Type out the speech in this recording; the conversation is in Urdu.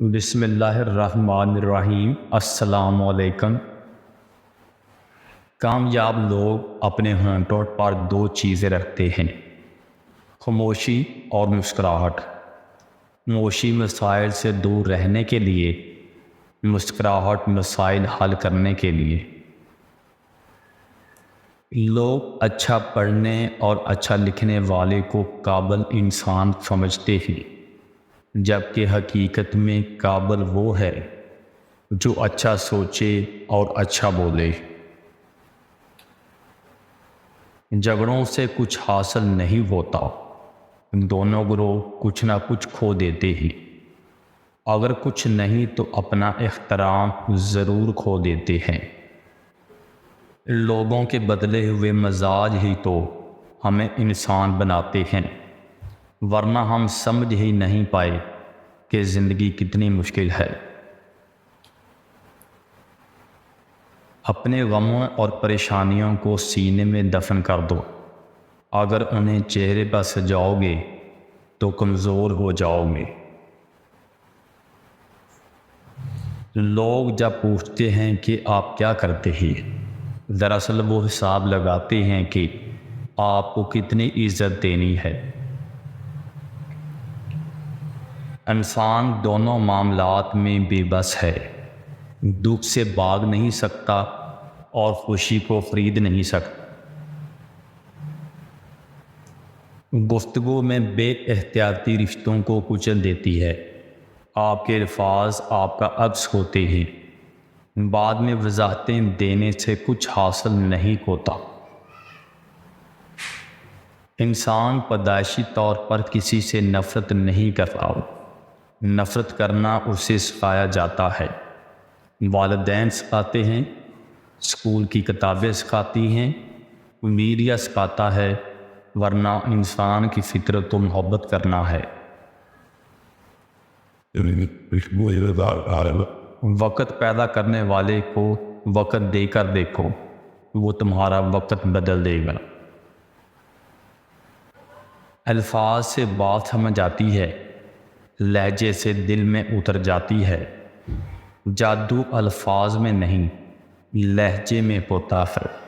بسم اللہ الرحمن الرحیم۔ السلام علیکم۔ کامیاب لوگ اپنے ہونٹوں پر دو چیزیں رکھتے ہیں، خاموشی اور مسکراہٹ۔ خاموشی مسائل سے دور رہنے کے لیے، مسکراہٹ مسائل حل کرنے کے لیے۔ لوگ اچھا پڑھنے اور اچھا لکھنے والے کو قابل انسان سمجھتے ہیں، جبکہ حقیقت میں قابل وہ ہے جو اچھا سوچے اور اچھا بولے۔ جھگڑوں سے کچھ حاصل نہیں ہوتا، دونوں گروہ کچھ نہ کچھ کھو دیتے ہیں۔ اگر کچھ نہیں تو اپنا احترام ضرور کھو دیتے ہیں۔ لوگوں کے بدلے ہوئے مزاج ہی تو ہمیں انسان بناتے ہیں، ورنہ ہم سمجھ ہی نہیں پائے کہ زندگی کتنی مشکل ہے۔ اپنے غموں اور پریشانیوں کو سینے میں دفن کر دو۔ اگر انہیں چہرے پر سجاؤ گے تو کمزور ہو جاؤ گے۔ لوگ جب پوچھتے ہیں کہ آپ کیا کرتے ہیں، دراصل وہ حساب لگاتے ہیں کہ آپ کو کتنی عزت دینی ہے۔ انسان دونوں معاملات میں بے بس ہے، دکھ سے بھاگ نہیں سکتا اور خوشی کو خرید نہیں سکتا۔ گفتگو میں بے احتیاطی رشتوں کو کچل دیتی ہے۔ آپ کے الفاظ آپ کا عکس ہوتے ہیں، بعد میں وضاحتیں دینے سے کچھ حاصل نہیں ہوتا۔ انسان پیدائشی طور پر کسی سے نفرت نہیں کرتا، نفرت کرنا اسے سکھایا جاتا ہے۔ والدین سکھاتے ہیں، اسکول کی کتابیں سکھاتی ہیں، میڈیا سکھاتا ہے، ورنہ انسان کی فطرت تو محبت کرنا ہے۔ وقت پیدا کرنے والے کو وقت دے کر دیکھو، وہ تمہارا وقت بدل دے گا۔ الفاظ سے بات سمجھ آتی ہے، لہجے سے دل میں اتر جاتی ہے۔ جادو الفاظ میں نہیں، لہجے میں ہوتا ہے۔